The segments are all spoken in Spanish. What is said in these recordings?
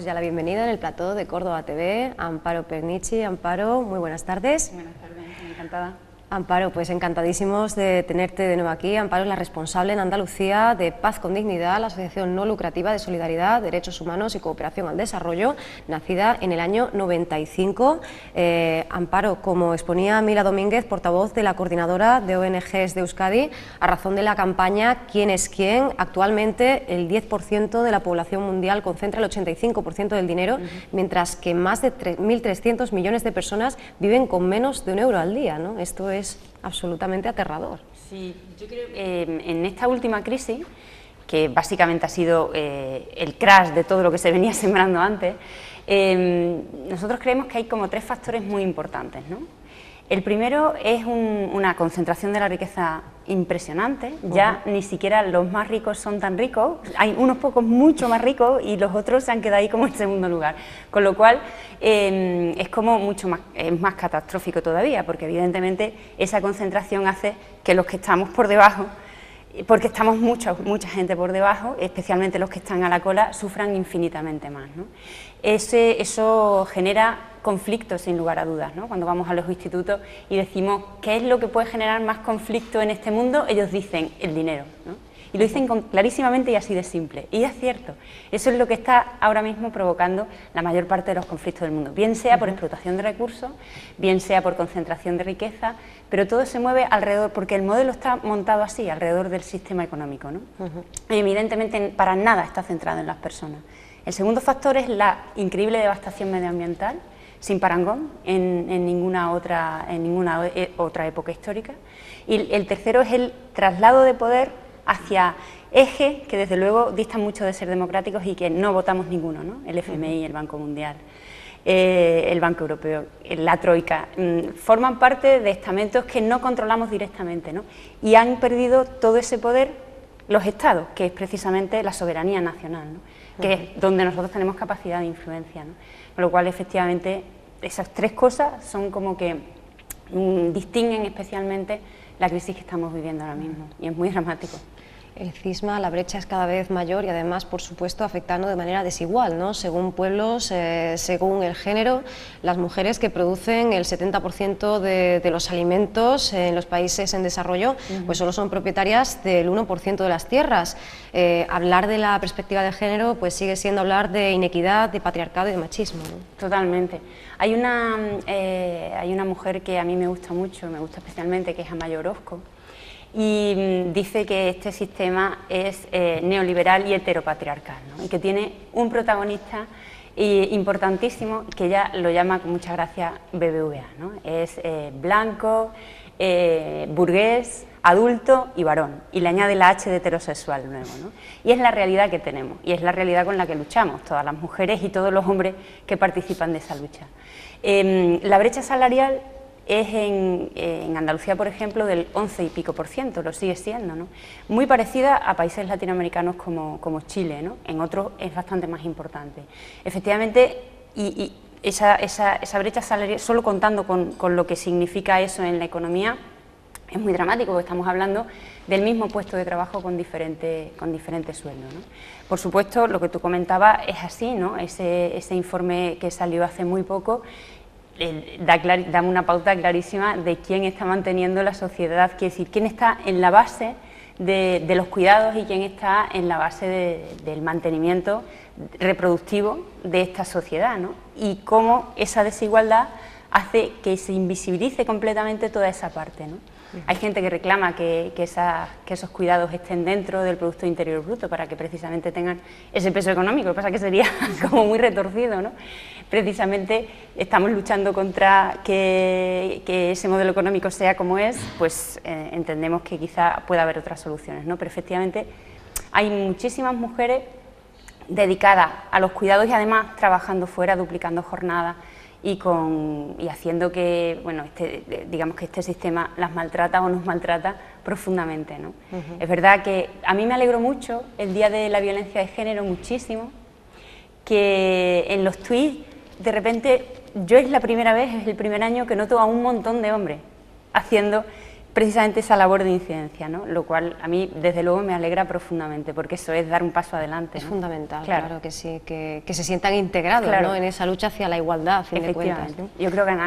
ya la bienvenida en el plató de Córdoba TV, Amparo Pernici. Amparo, muy buenas tardes. Buenas tardes, encantada. Amparo, pues encantadísimos de tenerte de nuevo aquí. Amparo es la responsable en Andalucía de Paz con Dignidad, la asociación no lucrativa de solidaridad, derechos humanos y cooperación al desarrollo, nacida en el año 95. Amparo, como exponía Mila Domínguez, portavoz de la coordinadora de ONGs de Euskadi, a razón de la campaña ¿Quién es quién?, actualmente el 10% de la población mundial concentra el 85% del dinero, mientras que más de 1.300 millones de personas viven con menos de €1 al día, ¿no? Esto es absolutamente aterrador. Sí, yo creo que en esta última crisis, que básicamente ha sido el crash de todo lo que se venía sembrando antes, nosotros creemos que hay como 3 factores muy importantes, ¿no? El primero es una concentración de la riqueza impresionante. Ya ni siquiera los más ricos son tan ricos, hay unos pocos mucho más ricos y los otros se han quedado ahí como en segundo lugar, con lo cual es como mucho más, es más catastrófico todavía, porque evidentemente esa concentración hace que los que estamos por debajo, porque estamos mucha gente por debajo, especialmente los que están a la cola, sufran infinitamente más, ¿no? Eso genera conflictos, sin lugar a dudas, ¿no? Cuando vamos a los institutos y decimos ¿qué es lo que puede generar más conflicto en este mundo?, ellos dicen el dinero, ¿no? Y lo dicen clarísimamente y así de simple, y es cierto, eso es lo que está ahora mismo provocando la mayor parte de los conflictos del mundo, bien sea por explotación de recursos, bien sea por concentración de riqueza, pero todo se mueve alrededor, porque el modelo está montado así, alrededor del sistema económico, ¿no? Evidentemente para nada está centrado en las personas. El segundo factor es la increíble devastación medioambiental, sin parangón en ninguna otra época histórica, y el tercero es el traslado de poder hacia ejes que desde luego distan mucho de ser democráticos y que no votamos ninguno, ¿no? El FMI, el Banco Mundial, el Banco Europeo, la Troika, forman parte de estamentos que no controlamos directamente, ¿no? Y han perdido todo ese poder los Estados, que es precisamente la soberanía nacional, ¿no? Que es donde nosotros tenemos capacidad de influencia, ¿no? Con lo cual, efectivamente, esas 3 cosas son como que distinguen especialmente la crisis que estamos viviendo ahora mismo, y es muy dramático. El cisma, la brecha es cada vez mayor y además, por supuesto, afectando de manera desigual, ¿no? Según pueblos, según el género, las mujeres que producen el 70% de los alimentos en los países en desarrollo, pues solo son propietarias del 1% de las tierras. Hablar de la perspectiva de género pues sigue siendo hablar de inequidad, de patriarcado y de machismo, ¿no? Totalmente. Hay una mujer que a mí me gusta mucho, me gusta especialmente, que es Amaia Orozco, y dice que este sistema es neoliberal y heteropatriarcal, ¿no? Y que tiene un protagonista importantísimo, que ella lo llama con mucha gracia BBVA, ¿no? Es blanco, burgués, adulto y varón, y le añade la H de heterosexual nuevo, ¿no? Y es la realidad que tenemos, y es la realidad con la que luchamos todas las mujeres y todos los hombres que participan de esa lucha. La brecha salarial es en Andalucía, por ejemplo, del 11 y pico %, lo sigue siendo, ¿no? Muy parecida a países latinoamericanos como Chile, ¿no? En otros es bastante más importante. Efectivamente, y esa brecha salarial, solo contando con lo que significa eso en la economía, es muy dramático, porque estamos hablando del mismo puesto de trabajo con diferentes sueldos, ¿no? Por supuesto, lo que tú comentabas es así, ¿no? Ese informe que salió hace muy poco da una pauta clarísima de quién está manteniendo la sociedad, quiere decir, quién está en la base de los cuidados y quién está en la base del mantenimiento reproductivo de esta sociedad, ¿no? Y cómo esa desigualdad hace que se invisibilice completamente toda esa parte, ¿no? Hay gente que reclama que esos cuidados estén dentro del Producto Interior Bruto para que precisamente tengan ese peso económico, lo que pasa es que sería como muy retorcido, ¿no? Precisamente estamos luchando contra que ese modelo económico sea como es, pues entendemos que quizá pueda haber otras soluciones, ¿no? Pero efectivamente hay muchísimas mujeres dedicadas a los cuidados y además trabajando fuera, duplicando jornadas, y haciendo que, bueno, digamos que este sistema las maltrata o nos maltrata profundamente, ¿no? Es verdad que a mí me alegró mucho el Día de la Violencia de Género, muchísimo, que en los tweets, de repente, yo es la primera vez, es el primer año que noto a un montón de hombres haciendo precisamente esa labor de incidencia, ¿no? Lo cual a mí desde luego me alegra profundamente, porque eso es dar un paso adelante, Es ¿no? fundamental, claro que sí, que se sientan integrados, claro, ¿no? En esa lucha hacia la igualdad, a fin de cuentas, ¿no? Yo creo que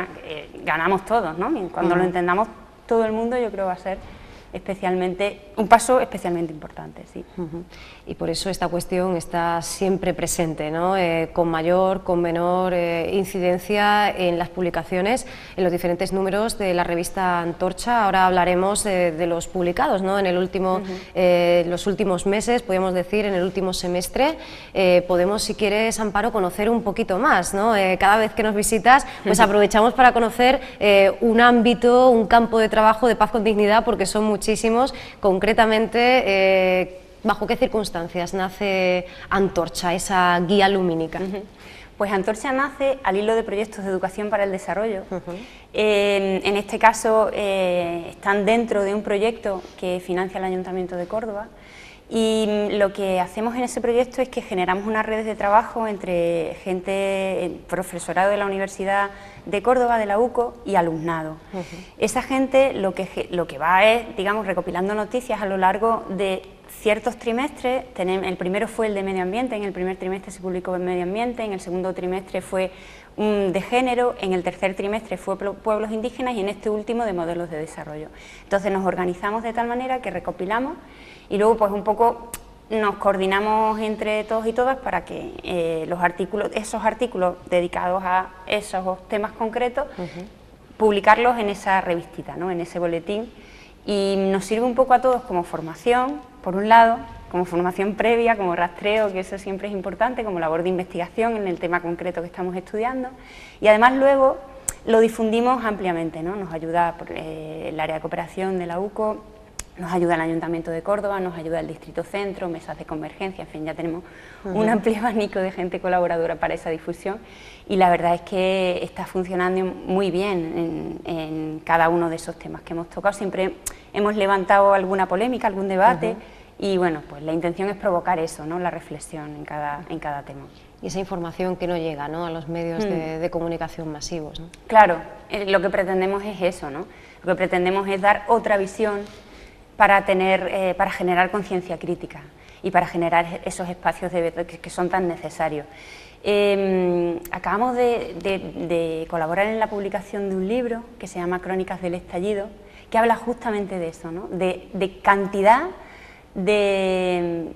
ganamos todos, ¿no? Y cuando lo entendamos todo el mundo, yo creo que va a ser un paso especialmente importante, sí. Y por eso esta cuestión está siempre presente, ¿no? Con mayor, con menor incidencia en las publicaciones, en los diferentes números de la revista Antorcha. Ahora hablaremos de los publicados, ¿no? En el último, los últimos meses, podemos decir, en el último semestre. Podemos, si quieres, Amparo, conocer un poquito más, ¿no? Cada vez que nos visitas, pues aprovechamos para conocer un ámbito, un campo de trabajo de Paz con Dignidad, porque son muchísimos. Concretamente, ¿bajo qué circunstancias nace Antorcha, esa guía lumínica? Pues Antorcha nace al hilo de proyectos de educación para el desarrollo. En este caso están dentro de un proyecto que financia el Ayuntamiento de Córdoba, y lo que hacemos en ese proyecto es que generamos unas redes de trabajo entre gente, profesorado de la Universidad de Córdoba, de la UCO, y alumnado. Esa gente lo que va es, digamos, recopilando noticias a lo largo de ciertos trimestres. El primero fue el de medio ambiente, en el primer trimestre se publicó el medio ambiente, en el segundo trimestre fue de género, en el tercer trimestre fue pueblos indígenas y en este último de modelos de desarrollo. Entonces nos organizamos de tal manera que recopilamos y luego pues un poco nos coordinamos entre todos y todas para que esos artículos dedicados a esos temas concretos, publicarlos en esa revistita, ¿no? En ese boletín, y nos sirve un poco a todos como formación, por un lado, como formación previa, como rastreo, que eso siempre es importante, como labor de investigación en el tema concreto que estamos estudiando, y además luego lo difundimos ampliamente, ¿no? Nos ayuda el área de cooperación de la UCO, nos ayuda el Ayuntamiento de Córdoba, nos ayuda el Distrito Centro, mesas de convergencia, en fin, ya tenemos un amplio abanico de gente colaboradora para esa difusión, y la verdad es que está funcionando muy bien en cada uno de esos temas que hemos tocado. Siempre hemos levantado alguna polémica, algún debate, y bueno, pues la intención es provocar eso, ¿no? La reflexión en cada tema. Y esa información que no llega, ¿no? A los medios de comunicación masivos, ¿no? Claro, lo que pretendemos es eso, ¿no? Lo que pretendemos es dar otra visión para generar conciencia crítica y para generar esos espacios que son tan necesarios. Acabamos de colaborar en la publicación de un libro que se llama Crónicas del Estallido, que habla justamente de eso, ¿no? de cantidad de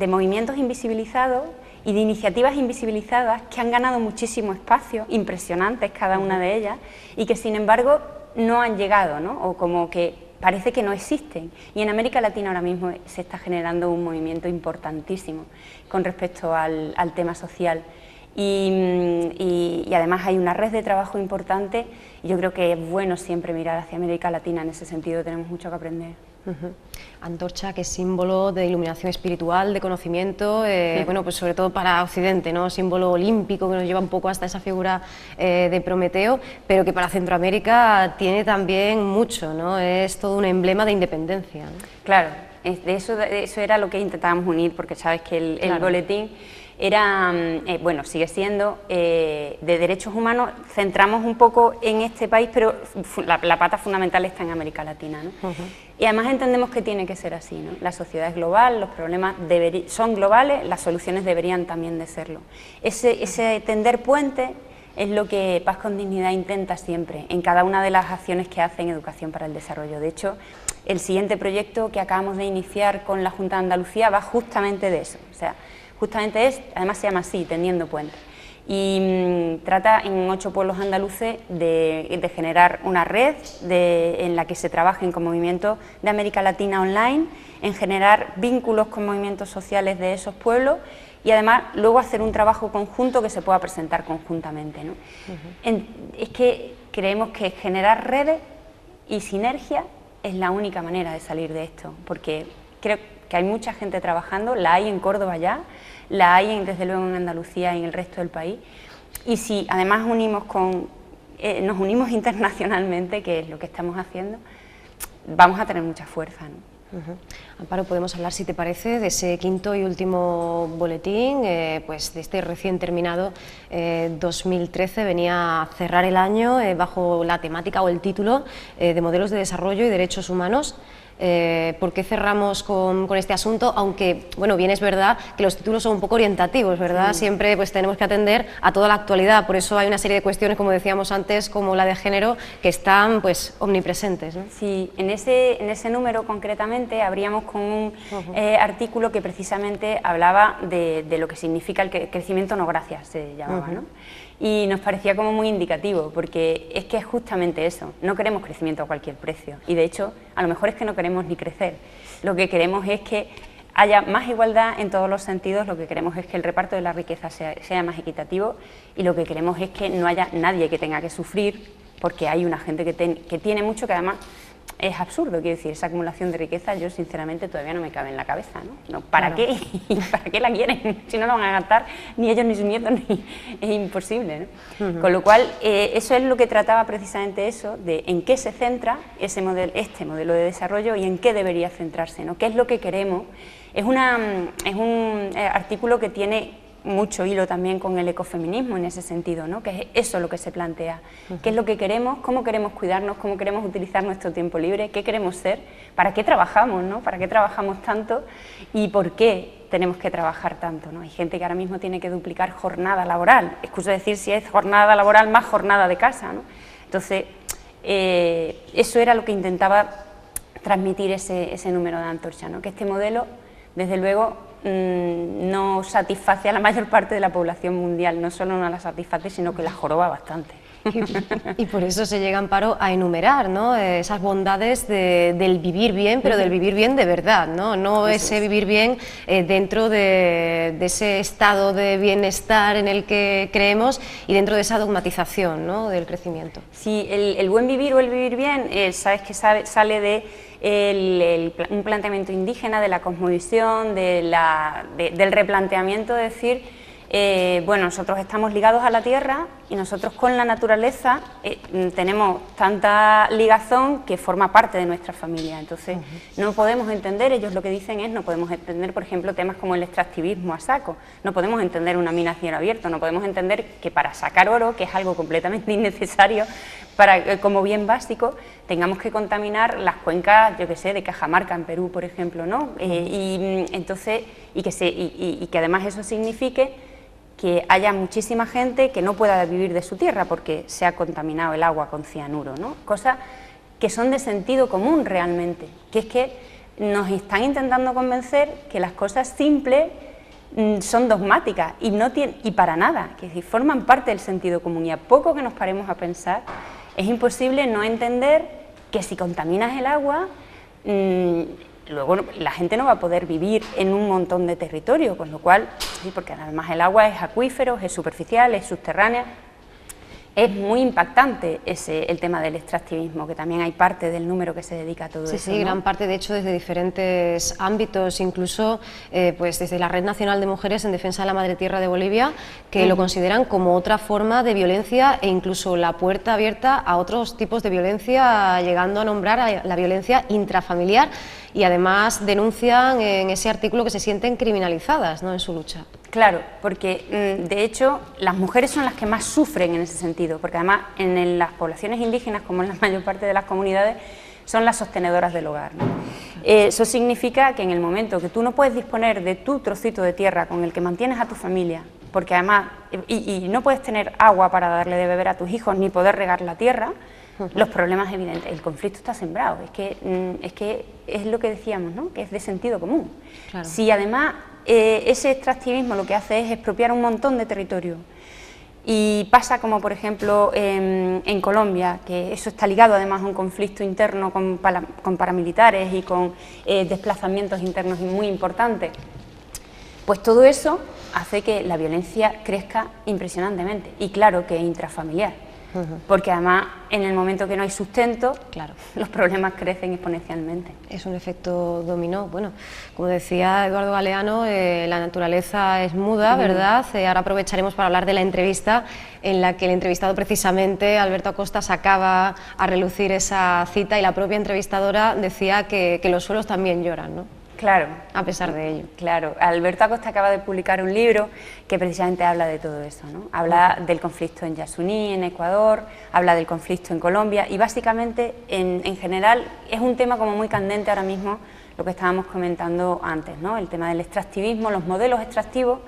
movimientos invisibilizados y de iniciativas invisibilizadas que han ganado muchísimo espacio, impresionantes cada una de ellas, y que sin embargo no han llegado, ¿no? O como que parece que no existen. Y en América Latina ahora mismo se está generando un movimiento importantísimo con respecto al tema social. Y además hay una red de trabajo importante, y yo creo que es bueno siempre mirar hacia América Latina. En ese sentido tenemos mucho que aprender. Antorcha, que es símbolo de iluminación espiritual, de conocimiento, bueno, pues sobre todo para Occidente, ¿no? Símbolo olímpico que nos lleva un poco hasta esa figura de Prometeo, pero que para Centroamérica tiene también mucho, ¿no? Es todo un emblema de independencia, ¿no? Claro, de eso era lo que intentábamos unir, porque sabes que el boletín era, bueno, sigue siendo de derechos humanos. Centramos un poco en este país, pero la pata fundamental está en América Latina, ¿no? Y además entendemos que tiene que ser así, ¿no? La sociedad es global, los problemas son globales, las soluciones deberían también de serlo. Ese tender puente es lo que Paz con Dignidad intenta siempre, en cada una de las acciones que hace en Educación para el Desarrollo. De hecho, el siguiente proyecto que acabamos de iniciar con la Junta de Andalucía va justamente de eso, o sea, justamente además se llama así, Tendiendo Puentes, y trata en 8 pueblos andaluces de generar una red en la que se trabajen con movimientos de América Latina online, en generar vínculos con movimientos sociales de esos pueblos, y además luego hacer un trabajo conjunto que se pueda presentar conjuntamente, ¿no? Es que creemos que generar redes y sinergia es la única manera de salir de esto, porque creo que hay mucha gente trabajando, la hay en Córdoba ya, la hay desde luego en Andalucía y en el resto del país, y si además nos unimos internacionalmente, que es lo que estamos haciendo, vamos a tener mucha fuerza, ¿no? Amparo, podemos hablar, si te parece, de ese quinto y último boletín, pues de este recién terminado 2013, venía a cerrar el año bajo la temática o el título de modelos de desarrollo y derechos humanos. ¿Por qué cerramos con este asunto? Aunque, bueno, bien es verdad que los títulos son un poco orientativos, ¿verdad? Sí. Siempre pues tenemos que atender a toda la actualidad, por eso hay una serie de cuestiones, como decíamos antes, como la de género, que están pues omnipresentes, ¿no? Sí, en ese número concretamente abríamos con un artículo que precisamente hablaba de lo que significa el crecimiento no gracias, se llamaba, ¿no? Y nos parecía como muy indicativo, porque es que es justamente eso, no queremos crecimiento a cualquier precio, y de hecho a lo mejor es que no queremos ni crecer, lo que queremos es que haya más igualdad en todos los sentidos, lo que queremos es que el reparto de la riqueza sea más equitativo, y lo que queremos es que no haya nadie que tenga que sufrir, porque hay una gente que tiene mucho, que además es absurdo, quiero decir, esa acumulación de riqueza yo sinceramente todavía no me cabe en la cabeza, ¿no? ¿Para qué? ¿Para qué la quieren? Si no la van a gastar ni ellos ni sus nietos, es imposible, ¿no? Con lo cual, eso es lo que trataba precisamente eso, de en qué se centra este modelo de desarrollo y en qué debería centrarse, ¿no? ¿Qué es lo que queremos? Es un artículo que tiene mucho hilo también con el ecofeminismo en ese sentido, ¿no? Que es eso lo que se plantea, qué es lo que queremos, cómo queremos cuidarnos, cómo queremos utilizar nuestro tiempo libre, qué queremos ser, para qué trabajamos, ¿no? Para qué trabajamos tanto y por qué tenemos que trabajar tanto, ¿no? Hay gente que ahora mismo tiene que duplicar jornada laboral, excuso decir si es jornada laboral más jornada de casa, ¿no? Entonces, eso era lo que intentaba transmitir ese número de antorcha, ¿no? Que este modelo, desde luego, no satisface a la mayor parte de la población mundial, no solo no la satisface, sino que la joroba bastante. Y por eso se llega, Amparo, a enumerar, ¿no? Esas bondades del vivir bien, pero del vivir bien de verdad, ¿no? No ese vivir bien dentro de ese estado de bienestar en el que creemos y dentro de esa dogmatización, ¿no? Del crecimiento. Sí, el buen vivir o el vivir bien, sabes que sale de un planteamiento indígena, de la cosmovisión, del replanteamiento, de decir, bueno, nosotros estamos ligados a la tierra y nosotros con la naturaleza tenemos tanta ligazón que forma parte de nuestra familia, entonces no podemos entender, ellos lo que dicen es, no podemos entender, por ejemplo, temas como el extractivismo a saco, no podemos entender una mina a cielo abierto, no podemos entender que para sacar oro, que es algo completamente innecesario, como bien básico, tengamos que contaminar las cuencas, yo que sé, de Cajamarca en Perú, por ejemplo, ¿no? Y que además eso signifique que haya muchísima gente que no pueda vivir de su tierra porque se ha contaminado el agua con cianuro, ¿no? Cosas que son de sentido común realmente, que es que nos están intentando convencer que las cosas simples son dogmáticas y para nada, que si forman parte del sentido común, y a poco que nos paremos a pensar, es imposible no entender que si contaminas el agua, luego la gente no va a poder vivir en un montón de territorio, con lo cual, sí, porque además el agua es acuífero, es superficial, es subterránea. Es muy impactante el tema del extractivismo, que también hay parte del número que se dedica a todo eso. Sí, gran parte, de hecho, desde diferentes ámbitos, incluso pues desde la Red Nacional de Mujeres en Defensa de la Madre Tierra de Bolivia, que lo consideran como otra forma de violencia e incluso la puerta abierta a otros tipos de violencia, llegando a nombrar a la violencia intrafamiliar, y además denuncian en ese artículo que se sienten criminalizadas, ¿no?, en su lucha. Claro, porque de hecho las mujeres son las que más sufren en ese sentido, porque además en las poblaciones indígenas, como en la mayor parte de las comunidades, son las sostenedoras del hogar, ¿no? Eso significa que en el momento que tú no puedes disponer de tu trocito de tierra con el que mantienes a tu familia, porque además, y no puedes tener agua para darle de beber a tus hijos, ni poder regar la tierra, los problemas evidentes, el conflicto está sembrado, es que es lo que decíamos, ¿no?, que es de sentido común. Claro. Si además ese extractivismo lo que hace es expropiar un montón de territorio, y pasa como por ejemplo en Colombia, que eso está ligado además a un conflicto interno con paramilitares y con desplazamientos internos muy importantes, pues todo eso hace que la violencia crezca impresionantemente, y claro que es intrafamiliar. porque además en el momento que no hay sustento, Claro. los problemas crecen exponencialmente. Es un efecto dominó. Bueno, como decía Eduardo Galeano, la naturaleza es muda, ¿verdad? Ahora aprovecharemos para hablar de la entrevista en la que el entrevistado precisamente, Alberto Acosta, sacaba a relucir esa cita y la propia entrevistadora decía que los suelos también lloran, ¿no? Claro. A pesar de ello. Claro. Alberto Acosta acaba de publicar un libro que precisamente habla de todo eso, ¿no? Habla del conflicto en Yasuní, en Ecuador, habla del conflicto en Colombia y básicamente, en general, es un tema como muy candente ahora mismo, lo que estábamos comentando antes, ¿no? El tema del extractivismo, los modelos extractivos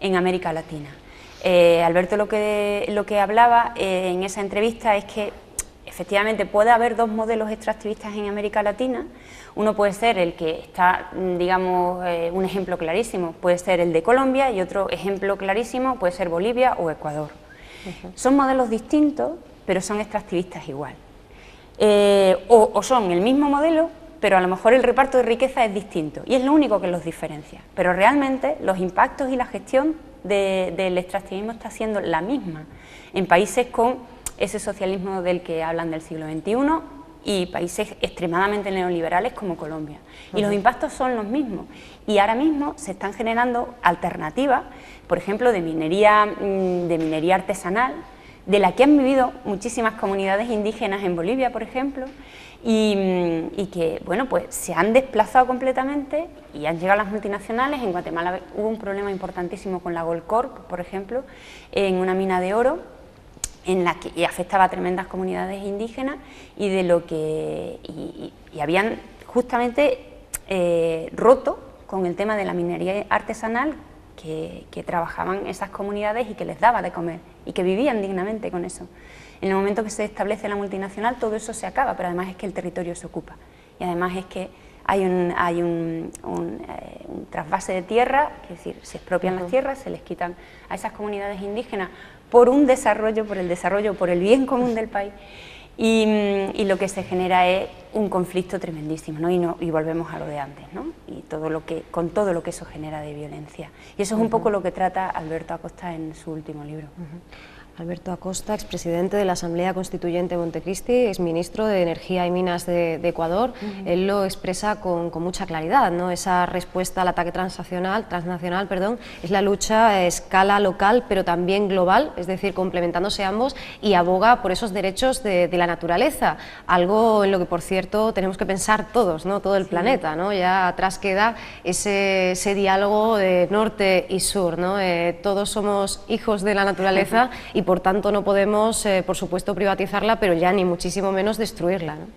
en América Latina. Alberto lo que hablaba en esa entrevista es que efectivamente puede haber dos modelos extractivistas en América Latina. Uno puede ser el que está, digamos, un ejemplo clarísimo, puede ser el de Colombia, y otro ejemplo clarísimo puede ser Bolivia o Ecuador. Son modelos distintos, pero son extractivistas igual. O son el mismo modelo, pero a lo mejor el reparto de riqueza es distinto, y es lo único que los diferencia. Pero realmente los impactos y la gestión del extractivismo está siendo la misma en países con ese socialismo del que hablan del siglo XXI y países extremadamente neoliberales como Colombia. Y los impactos son los mismos. Y ahora mismo se están generando alternativas, por ejemplo, de minería artesanal, de la que han vivido muchísimas comunidades indígenas en Bolivia, por ejemplo, y que, bueno, pues se han desplazado completamente y han llegado las multinacionales. En Guatemala hubo un problema importantísimo con la Goldcorp, por ejemplo, en una mina de oro, en la que afectaba a tremendas comunidades indígenas y de lo que y habían justamente roto con el tema de la minería artesanal que trabajaban esas comunidades y que les daba de comer y que vivían dignamente con eso. En el momento que se establece la multinacional todo eso se acaba, pero además es que el territorio se ocupa y además es que hay un trasvase de tierra, es decir, se expropian las tierras, se les quitan a esas comunidades indígenas por un desarrollo, por el bien común del país, y lo que se genera es un conflicto tremendísimo, ¿no? Y volvemos a lo de antes, ¿no? Y con todo lo que eso genera de violencia. Y eso es un poco lo que trata Alberto Acosta en su último libro. Alberto Acosta, expresidente de la Asamblea Constituyente de Montecristi, exministro de Energía y Minas de Ecuador, él lo expresa con mucha claridad, ¿no? Esa respuesta al ataque transnacional, es la lucha a escala local pero también global, es decir, complementándose ambos, y aboga por esos derechos de la naturaleza, algo en lo que, por cierto, tenemos que pensar todos, ¿no? Todo el planeta, ¿no? Ya atrás queda ese diálogo de norte y sur, ¿no? Todos somos hijos de la naturaleza y por tanto no podemos, por supuesto, privatizarla, pero ya ni muchísimo menos destruirla, ¿no?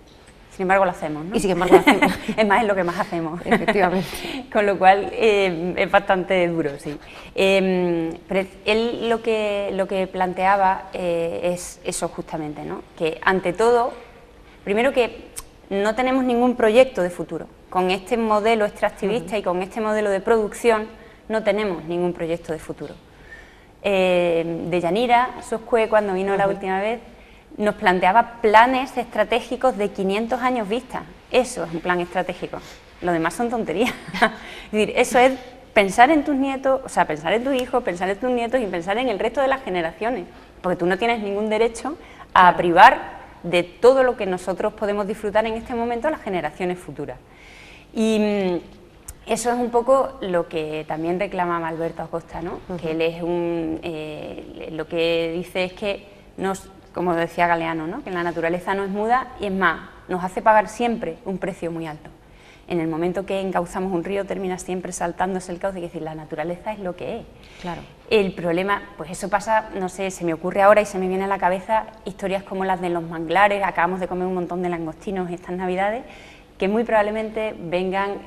Sin embargo lo hacemos, ¿no? Y sin embargo lo hacemos. Es más, es lo que más hacemos. Efectivamente. Con lo cual es bastante duro, sí. Pero él lo que planteaba es eso justamente, ¿no? Que ante todo, primero que no tenemos ningún proyecto de futuro. Con este modelo extractivista y con este modelo de producción no tenemos ningún proyecto de futuro. Deyanira Soscue, cuando vino la última vez, nos planteaba planes estratégicos de 500 años vista. Eso es un plan estratégico. Lo demás son tonterías. Es decir, eso es pensar en tus nietos, o sea, pensar en tus hijos, pensar en tus nietos y pensar en el resto de las generaciones. Porque tú no tienes ningún derecho a privar de todo lo que nosotros podemos disfrutar en este momento a las generaciones futuras. Y eso es un poco lo que también reclamaba Alberto Acosta, ¿no? Que él es lo que dice es que, como decía Galeano, ¿no? Que la naturaleza no es muda y es más, nos hace pagar siempre un precio muy alto. En el momento que encauzamos un río termina siempre saltándose el cauce, es decir, la naturaleza es lo que es. Claro. El problema, pues eso pasa, no sé, se me ocurre ahora y se me viene a la cabeza historias como las de los manglares. Acabamos de comer un montón de langostinos estas Navidades, que muy probablemente vengan,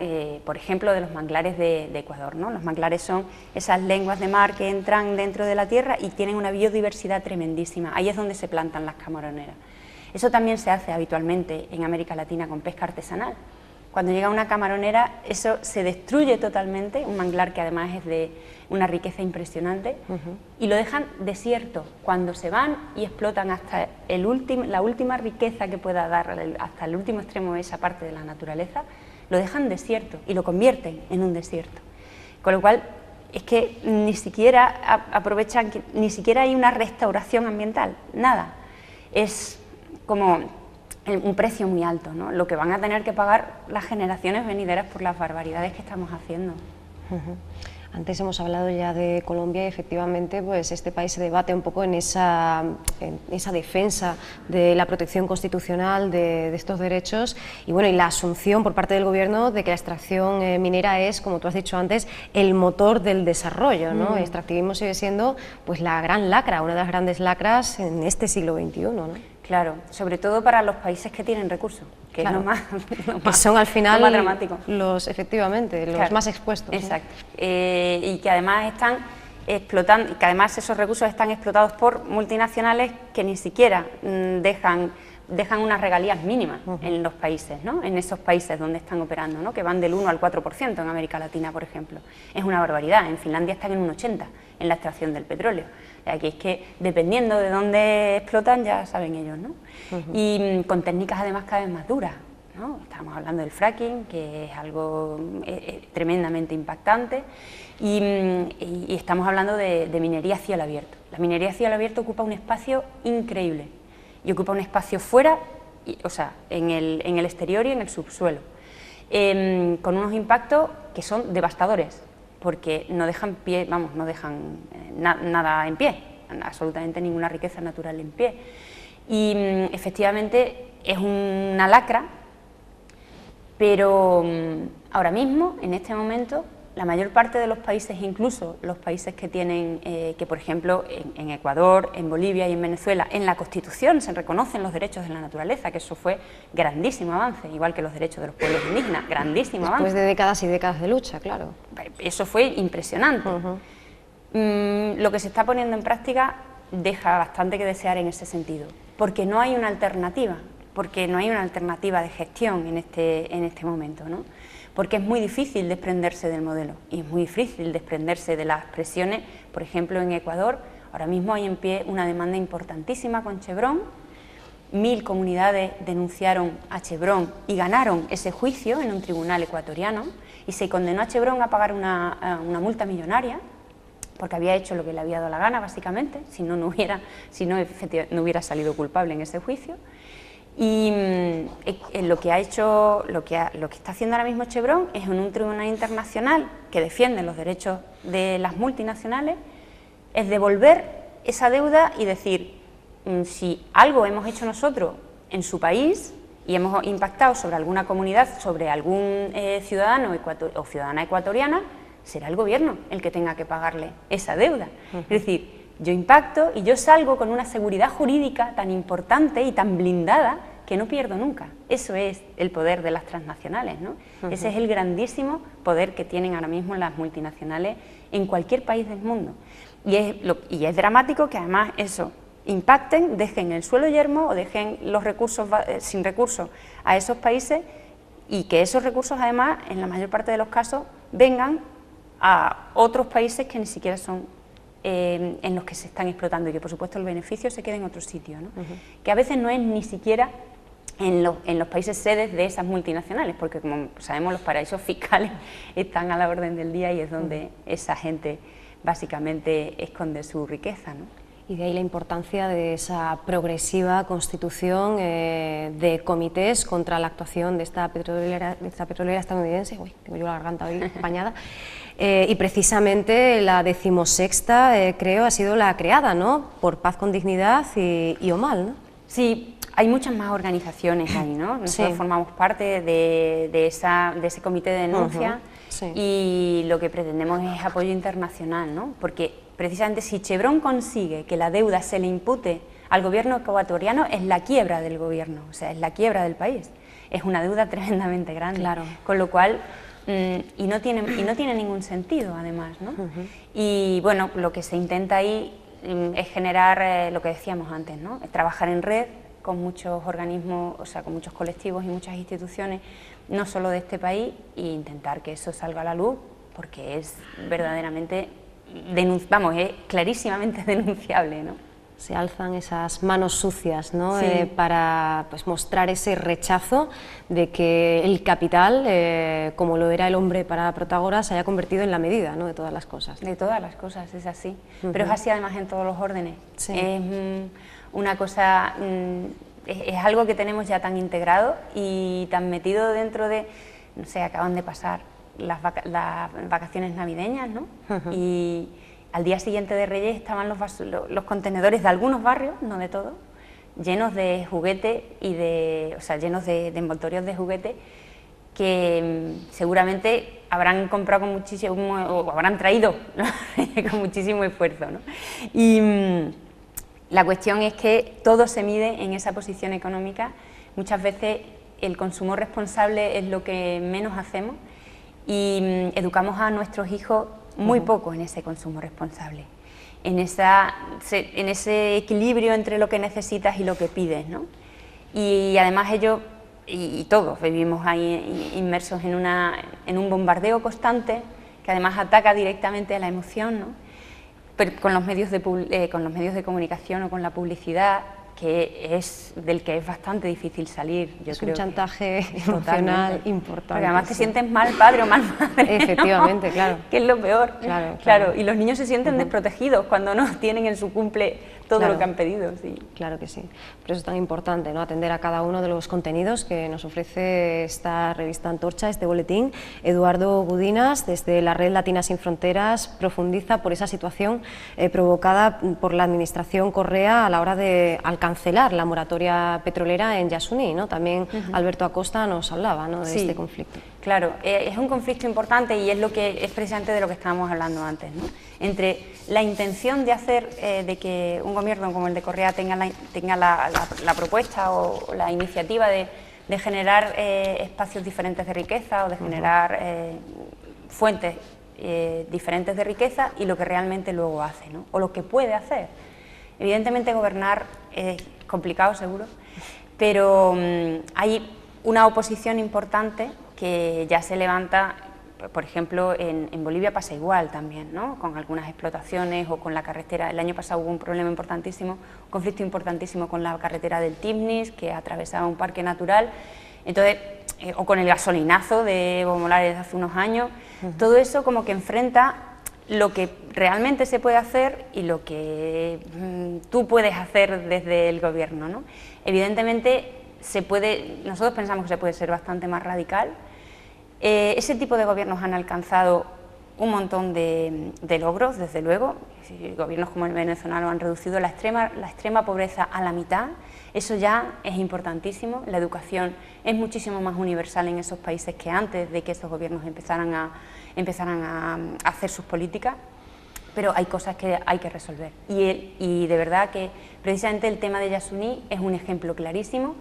por ejemplo, de los manglares de Ecuador, ¿no? Los manglares son esas lenguas de mar que entran dentro de la tierra y tienen una biodiversidad tremendísima. Ahí es donde se plantan las camaroneras. Eso también se hace habitualmente en América Latina con pesca artesanal. Cuando llega una camaronera, eso se destruye totalmente, un manglar que además es de una riqueza impresionante, y lo dejan desierto. Cuando se van y explotan hasta la última riqueza que pueda dar, hasta el último extremo de esa parte de la naturaleza, lo dejan desierto y lo convierten en un desierto. Con lo cual, es que ni siquiera aprovechan, ni siquiera hay una restauración ambiental, nada. es como un precio muy alto, ¿no? Lo que van a tener que pagar las generaciones venideras por las barbaridades que estamos haciendo. Antes hemos hablado ya de Colombia y efectivamente pues este país se debate un poco en esa defensa de la protección constitucional de estos derechos y bueno, y la asunción por parte del gobierno de que la extracción minera es, como tú has dicho antes, el motor del desarrollo, ¿no? El extractivismo sigue siendo pues la gran lacra, una de las grandes lacras en este siglo XXI, ¿no? Claro, sobre todo para los países que tienen recursos, que claro, es lo más, que son al final más dramático. Efectivamente, los claro, más expuestos. Exacto, ¿no? Y que además están explotando, que además esos recursos están explotados por multinacionales que ni siquiera dejan unas regalías mínimas en los países, ¿no? En esos países donde están operando, ¿no? Que van del 1 al 4% en América Latina, por ejemplo. Es una barbaridad, en Finlandia están en un 80% en la extracción del petróleo. Aquí es que dependiendo de dónde explotan ya saben ellos, ¿no? Y con técnicas además cada vez más duras, ¿no? Estamos hablando del fracking, que es algo tremendamente impactante, y estamos hablando de minería a cielo abierto. La minería a cielo abierto ocupa un espacio increíble y ocupa un espacio fuera, o sea, en el exterior y en el subsuelo, con unos impactos que son devastadores, porque no dejan pie, vamos, no dejan nada en pie, absolutamente ninguna riqueza natural en pie. Y efectivamente es una lacra, pero ahora mismo, en este momento, la mayor parte de los países, incluso los países que tienen, que por ejemplo en Ecuador, en Bolivia y en Venezuela, en la Constitución se reconocen los derechos de la naturaleza, que eso fue grandísimo avance, igual que los derechos de los pueblos indígenas, grandísimo avance. Después de décadas y décadas de lucha, claro. Eso fue impresionante. Lo que se está poniendo en práctica deja bastante que desear en ese sentido, porque no hay una alternativa, de gestión en este momento, ¿no? Porque es muy difícil desprenderse del modelo y es muy difícil desprenderse de las presiones. Por ejemplo, en Ecuador ahora mismo hay en pie una demanda importantísima con Chevron. 1000 comunidades denunciaron a Chevron y ganaron ese juicio en un tribunal ecuatoriano y se condenó a Chevron a pagar una multa millonaria porque había hecho lo que le había dado la gana, básicamente, si no hubiera salido culpable en ese juicio. Y lo que está haciendo ahora mismo Chevron es en un tribunal internacional que defiende los derechos de las multinacionales, es devolver esa deuda y decir, si algo hemos hecho nosotros en su país y hemos impactado sobre alguna comunidad, sobre algún ciudadano o ciudadana ecuatoriana, será el gobierno el que tenga que pagarle esa deuda. Es decir, yo impacto y yo salgo con una seguridad jurídica tan importante y tan blindada que no pierdo nunca. Eso es el poder de las transnacionales, ¿no? Ese es el grandísimo poder que tienen ahora mismo las multinacionales en cualquier país del mundo. Y es dramático que además eso impacten, dejen el suelo yermo o dejen los recursos sin recursos a esos países y que esos recursos además, en la mayor parte de los casos, vengan a otros países que ni siquiera son en los que se están explotando y que por supuesto el beneficio se quede en otro sitio, ¿no? Que a veces no es ni siquiera en los países sedes de esas multinacionales, porque como sabemos los paraísos fiscales están a la orden del día y es donde esa gente básicamente esconde su riqueza, ¿no? Y de ahí la importancia de esa progresiva constitución de comités contra la actuación de esta petrolera estadounidense, uy, tengo yo la garganta hoy empañada, y precisamente la 16ª, creo, ha sido la creada, ¿no?, por Paz con Dignidad y OMAL, ¿no? Sí, hay muchas más organizaciones ahí, ¿no? Nosotros formamos parte de ese comité de denuncia y lo que pretendemos es apoyo internacional, ¿no? Porque precisamente si Chevron consigue que la deuda se le impute al gobierno ecuatoriano, es la quiebra del gobierno, o sea, es la quiebra del país. Es una deuda tremendamente grande, claro. Con lo cual, y no tiene ningún sentido, además, ¿no? Y bueno, lo que se intenta ahí es generar lo que decíamos antes, ¿no? Es trabajar en red con muchos organismos, o sea, con muchos colectivos y muchas instituciones, no solo de este país, e intentar que eso salga a la luz, porque es verdaderamente, es clarísimamente denunciable, ¿no? Se alzan esas manos sucias, ¿no? Sí. Para pues, mostrar ese rechazo de que el capital, como lo era el hombre para Protágoras, se haya convertido en la medida, ¿no?, de todas las cosas. De todas las cosas, es así. Pero es así además en todos los órdenes. Sí. una cosa, es algo que tenemos ya tan integrado y tan metido dentro de, no sé, acaban de pasar las vacaciones navideñas, ¿no? Y al día siguiente de Reyes estaban los contenedores de algunos barrios, no de todos, llenos de juguete o sea, llenos de envoltorios de juguete que seguramente habrán comprado con muchísimo, o habrán traído con muchísimo esfuerzo, ¿no? Y la cuestión es que todo se mide en esa posición económica. Muchas veces el consumo responsable es lo que menos hacemos y educamos a nuestros hijos muy poco en ese consumo responsable, en ese equilibrio entre lo que necesitas y lo que pides, ¿no? Y además ellos, y todos vivimos ahí inmersos en un bombardeo constante que además ataca directamente a la emoción, ¿no? Pero con los medios de comunicación o con la publicidad, que es del que es bastante difícil salir. Yo creo un chantaje emocional importante. Porque además te sientes mal padre o mal madre, efectivamente, ¿no? claro. Que es lo peor. Claro. Y los niños se sienten desprotegidos cuando no tienen en su cumple todo lo que han pedido. Sí. Claro que sí. Por eso es tan importante, ¿no?, atender a cada uno de los contenidos que nos ofrece esta revista Antorcha, este boletín. Eduardo Budinas, desde la Red Latina Sin Fronteras, profundiza por esa situación provocada por la administración Correa a la hora de cancelar la moratoria petrolera en Yasuní, ¿no? También Alberto Acosta nos hablaba, ¿no?, de este conflicto. Claro, es un conflicto importante y es precisamente de lo que estábamos hablando antes, ¿no? Entre la intención de hacer de que un gobierno como el de Correa tenga la propuesta o la iniciativa de generar espacios diferentes de riqueza o de generar fuentes diferentes de riqueza y lo que realmente luego hace, ¿no? O lo que puede hacer. Evidentemente gobernar es complicado, seguro, pero hay una oposición importante que ya se levanta. Por ejemplo, en Bolivia pasa igual también, ¿no?, con algunas explotaciones o con la carretera. El año pasado hubo un problema importantísimo, un conflicto importantísimo con la carretera del Timnis, que atravesaba un parque natural, entonces, o con el gasolinazo de Evo Morales de hace unos años. Todo eso como que enfrenta lo que realmente se puede hacer y lo que tú puedes hacer desde el gobierno, ¿no? Evidentemente, nosotros pensamos que se puede ser bastante más radical. Ese tipo de gobiernos han alcanzado un montón de logros, desde luego. Gobiernos como el venezolano han reducido la extrema pobreza a la mitad. Eso ya es importantísimo. La educación es muchísimo más universal en esos países que antes de que esos gobiernos empezaran a hacer sus políticas. Pero hay cosas que hay que resolver. Y de verdad que precisamente el tema de Yasuní es un ejemplo clarísimo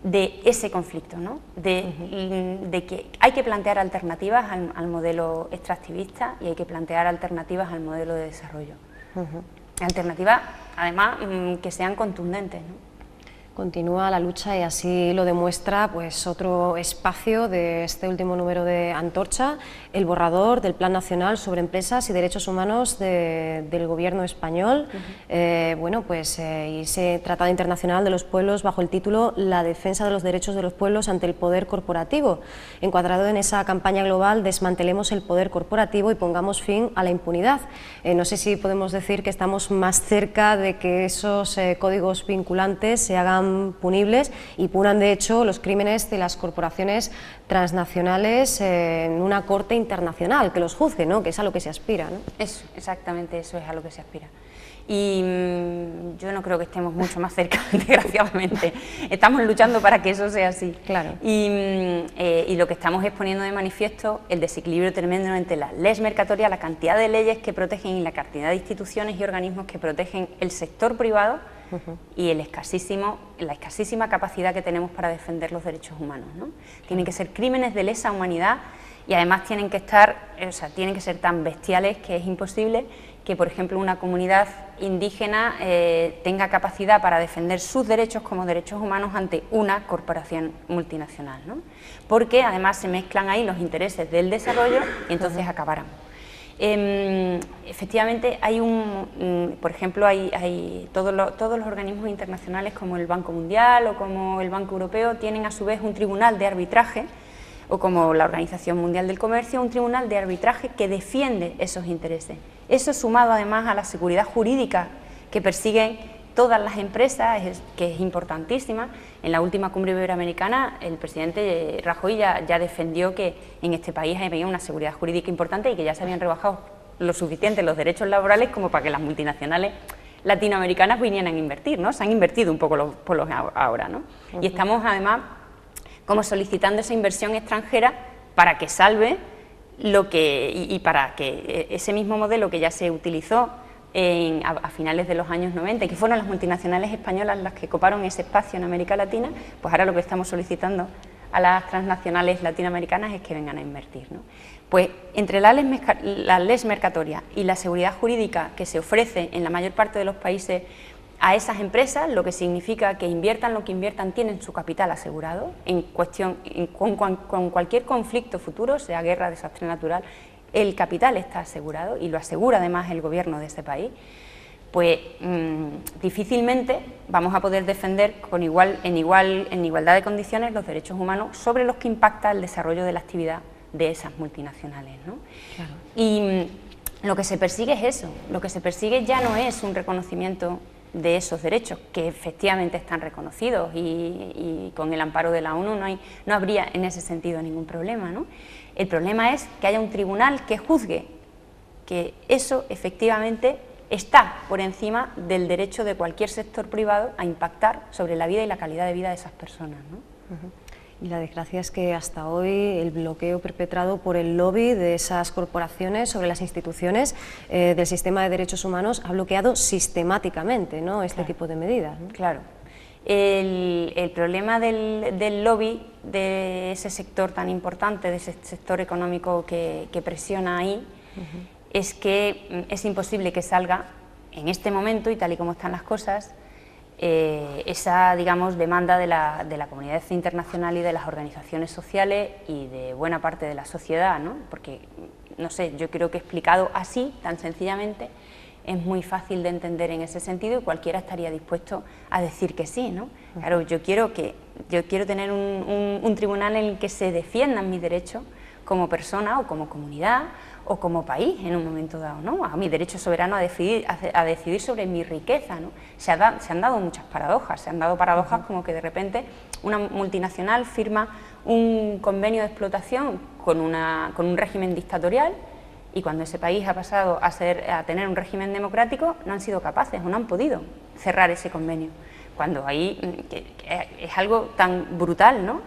de ese conflicto, ¿no? De que hay que plantear alternativas al modelo extractivista y hay que plantear alternativas al modelo de desarrollo. Alternativas, además, que sean contundentes, ¿no? Continúa la lucha y así lo demuestra pues otro espacio de este último número de Antorcha, el borrador del Plan Nacional sobre Empresas y Derechos Humanos del Gobierno español. Bueno, pues y ese Tratado Internacional de los Pueblos bajo el título La defensa de los derechos de los pueblos ante el poder corporativo, encuadrado en esa campaña global Desmantelemos el poder corporativo y pongamos fin a la impunidad. No sé si podemos decir que estamos más cerca de que esos códigos vinculantes se hagan punibles y punan de hecho los crímenes de las corporaciones transnacionales en una corte internacional que los juzgue, ¿no?, que es a lo que se aspira, ¿no? Eso, exactamente, eso es a lo que se aspira. Y yo no creo que estemos mucho más cerca, desgraciadamente. Estamos luchando para que eso sea así. Claro. Y lo que estamos es poniendo de manifiesto el desequilibrio tremendo entre las leyes mercatorias, la cantidad de leyes que protegen y la cantidad de instituciones y organismos que protegen el sector privado y la escasísima capacidad que tenemos para defender los derechos humanos, ¿no? Tienen que ser crímenes de lesa humanidad y además tienen que ser tan bestiales que es imposible que, por ejemplo, una comunidad indígena tenga capacidad para defender sus derechos como derechos humanos ante una corporación multinacional, ¿no? Porque además se mezclan ahí los intereses del desarrollo y entonces acabarán. Efectivamente, por ejemplo, hay todos los organismos internacionales como el Banco Mundial o como el Banco Europeo tienen a su vez un tribunal de arbitraje, o como la Organización Mundial del Comercio, un tribunal de arbitraje que defiende esos intereses. Eso sumado además a la seguridad jurídica que persiguen todas las empresas, que es importantísima. En la última cumbre iberoamericana el presidente Rajoy ya defendió que en este país había una seguridad jurídica importante y que ya se habían rebajado lo suficiente los derechos laborales como para que las multinacionales latinoamericanas vinieran a invertir, ¿no? Se han invertido un poco por los ahora, ¿no? Y estamos además como solicitando esa inversión extranjera para que salve lo que, y para que ese mismo modelo que ya se utilizó a finales de los años 90, y que fueron las multinacionales españolas las que coparon ese espacio en América Latina, pues ahora lo que estamos solicitando a las transnacionales latinoamericanas es que vengan a invertir, ¿no? Pues entre la ley mercatoria y la seguridad jurídica que se ofrece en la mayor parte de los países a esas empresas, lo que significa que inviertan lo que inviertan, tienen su capital asegurado con cualquier conflicto futuro, sea guerra, desastre natural, el capital está asegurado y lo asegura además el gobierno de ese país. Pues difícilmente vamos a poder defender en igualdad de condiciones los derechos humanos sobre los que impacta el desarrollo de la actividad de esas multinacionales, ¿no? Claro. Y lo que se persigue es eso, lo que se persigue ya no es un reconocimiento de esos derechos, que efectivamente están reconocidos y con el amparo de la ONU no habría en ese sentido ningún problema, ¿no? El problema es que haya un tribunal que juzgue que eso efectivamente está por encima del derecho de cualquier sector privado a impactar sobre la vida y la calidad de vida de esas personas, ¿no? Y la desgracia es que hasta hoy el bloqueo perpetrado por el lobby de esas corporaciones sobre las instituciones del sistema de derechos humanos ha bloqueado sistemáticamente, ¿no?, este tipo de medidas, ¿no? Claro. El problema del lobby de ese sector tan importante, de ese sector económico que presiona ahí, es que es imposible que salga en este momento, y tal y como están las cosas, esa, digamos, demanda de la comunidad internacional y de las organizaciones sociales y de buena parte de la sociedad, ¿no? Porque, no sé, yo creo que explicado así, tan sencillamente, es muy fácil de entender en ese sentido y cualquiera estaría dispuesto a decir que sí, ¿no? Claro, yo quiero tener un tribunal en el que se defiendan mis derechos como persona o como comunidad o como país en un momento dado, ¿no? A mi derecho soberano a decidir sobre mi riqueza, ¿no? Se han dado muchas paradojas, se han dado paradojas como que de repente una multinacional firma un convenio de explotación con un régimen dictatorial, y cuando ese país ha pasado a tener un régimen democrático no han sido capaces o no han podido cerrar ese convenio, cuando ahí es algo tan brutal, ¿no?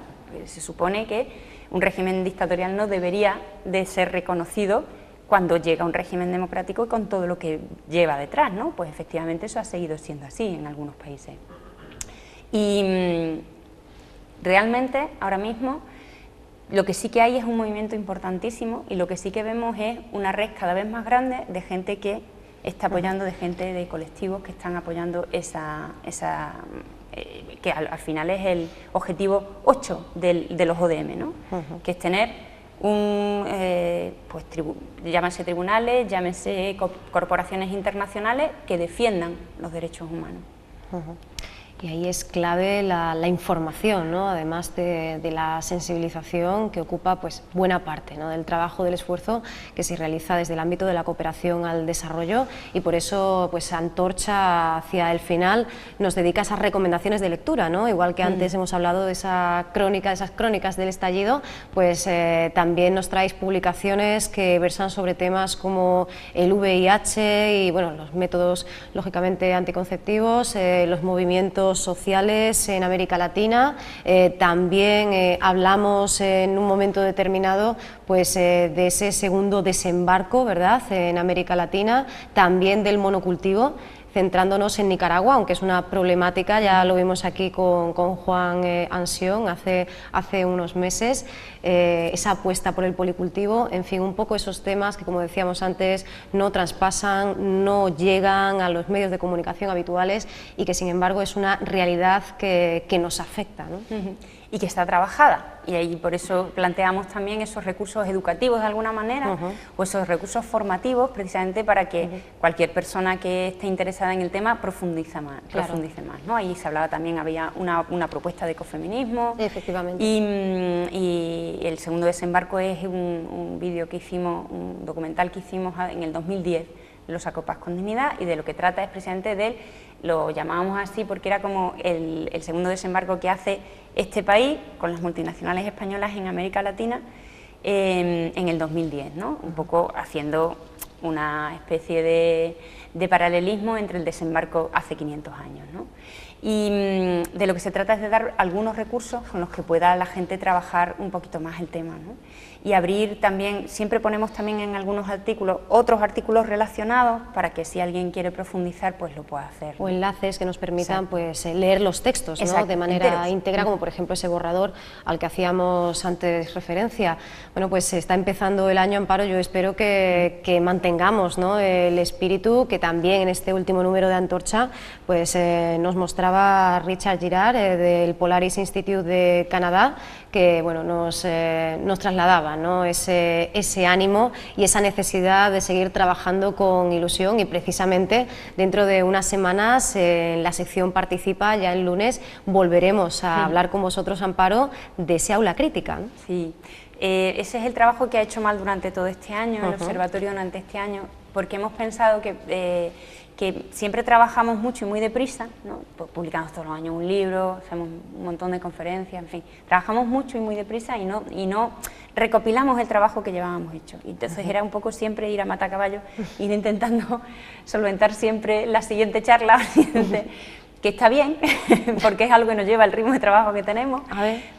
Se supone que un régimen dictatorial no debería de ser reconocido cuando llega un régimen democrático y con todo lo que lleva detrás, ¿no? Pues efectivamente eso ha seguido siendo así en algunos países. Y realmente ahora mismo lo que sí que hay es un movimiento importantísimo, y lo que sí que vemos es una red cada vez más grande de gente que está apoyando, de colectivos que están apoyando que al final es el objetivo 8 de los ODM, ¿no? Que es tener llámense tribunales, llámense corporaciones internacionales que defiendan los derechos humanos. Y ahí es clave la información, ¿no?, además de la sensibilización que ocupa pues buena parte, ¿no?, del trabajo, del esfuerzo que se realiza desde el ámbito de la cooperación al desarrollo, y por eso pues Antorcha hacia el final nos dedica a esas recomendaciones de lectura, ¿no? Igual que antes hemos hablado de esas crónicas del estallido, pues también nos traéis publicaciones que versan sobre temas como el VIH y bueno, los métodos lógicamente anticonceptivos, los movimientos sociales en América Latina. También hablamos en un momento determinado pues de ese segundo desembarco, ¿verdad?, en América Latina, también del monocultivo, centrándonos en Nicaragua, aunque es una problemática, ya lo vimos aquí con Juan Ansión hace unos meses, esa apuesta por el policultivo, en fin, un poco esos temas que, como decíamos antes, no traspasan, no llegan a los medios de comunicación habituales y que, sin embargo, es una realidad que nos afecta, ¿no? Y que está trabajada, y ahí por eso planteamos también esos recursos educativos de alguna manera, o esos recursos formativos, precisamente para que cualquier persona que esté interesada en el tema profundice más, ¿no? Ahí se hablaba también, había una propuesta de ecofeminismo. Efectivamente. Y el segundo desembarco es un vídeo que hicimos, un documental que hicimos en el 2010, lo sacó Paz con Dignidad, y de lo que trata es precisamente del Lo llamábamos así porque era como el segundo desembarco que hace este país con las multinacionales españolas en América Latina en el 2010, ¿no? Un poco haciendo una especie de paralelismo entre el desembarco hace 500 años, ¿no? Y de lo que se trata es de dar algunos recursos con los que pueda la gente trabajar un poquito más el tema, ¿no? Y abrir también, siempre ponemos también en algunos artículos, otros artículos relacionados para que si alguien quiere profundizar, pues lo pueda hacer, ¿no? O enlaces que nos permitan pues leer los textos, ¿no? Exacto, De manera enteros. íntegra, como por ejemplo ese borrador al que hacíamos antes referencia. Bueno, pues está empezando el año, Amparo, yo espero que mantengamos, ¿no? El espíritu que también en este último número de Antorcha pues nos mostraba Richard Girard del Polaris Institute de Canadá, que bueno, nos trasladaba, ¿no? ese ánimo y esa necesidad de seguir trabajando con ilusión, y precisamente dentro de unas semanas en la sección Participa, ya el lunes, volveremos a hablar con vosotros, Amparo, de ese aula crítica, ¿no? Sí, ese es el trabajo que ha hecho mal durante todo este año, el observatorio durante este año, porque hemos pensado que siempre trabajamos mucho y muy deprisa, ¿no? Publicamos todos los años un libro, hacemos un montón de conferencias, en fin, trabajamos mucho y muy deprisa y no recopilamos el trabajo que llevábamos hecho. Y entonces era un poco siempre ir a matacaballo, ir intentando solventar siempre la siguiente charla, que está bien, porque es algo que nos lleva al ritmo de trabajo que tenemos,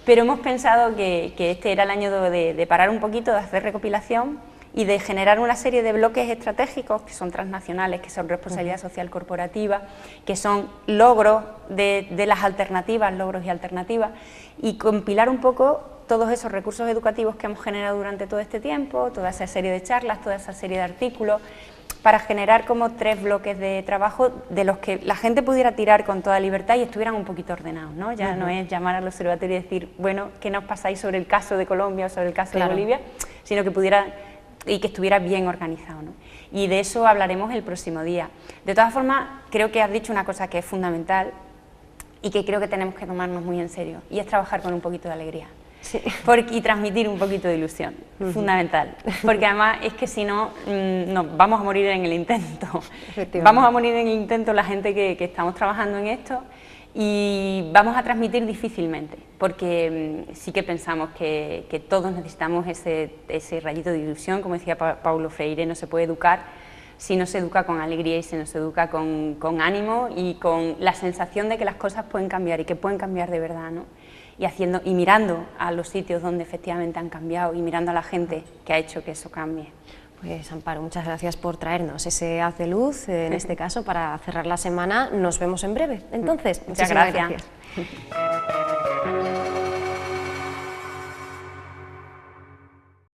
pero hemos pensado que este era el año de parar un poquito, de hacer recopilación y de generar una serie de bloques estratégicos que son transnacionales, que son responsabilidad social corporativa, que son logros de las alternativas, logros y alternativas, y compilar un poco todos esos recursos educativos que hemos generado durante todo este tiempo, toda esa serie de charlas, toda esa serie de artículos, para generar como 3 bloques de trabajo de los que la gente pudiera tirar con toda libertad y estuvieran un poquito ordenados, ¿no? Ya no es llamar al observatorio y decir, bueno, ¿qué nos pasáis sobre el caso de Colombia o sobre el caso de Bolivia? Sino que pudiera y que estuviera bien organizado, ¿no? Y de eso hablaremos el próximo día. De todas formas, creo que has dicho una cosa que es fundamental y que creo que tenemos que tomarnos muy en serio, y es trabajar con un poquito de alegría. Sí. Y transmitir un poquito de ilusión, fundamental, porque además es que si no, vamos a morir en el intento, vamos a morir en el intento la gente que estamos trabajando en esto, y vamos a transmitir difícilmente, porque sí que pensamos que todos necesitamos ese rayito de ilusión, como decía Paulo Freire, no se puede educar si no se educa con alegría y si no se educa con ánimo y con la sensación de que las cosas pueden cambiar y que pueden cambiar de verdad, ¿no? Y mirando a los sitios donde efectivamente han cambiado y mirando a la gente que ha hecho que eso cambie. Pues Amparo, muchas gracias por traernos ese haz de luz, en este caso, para cerrar la semana. Nos vemos en breve. Entonces, muchas gracias.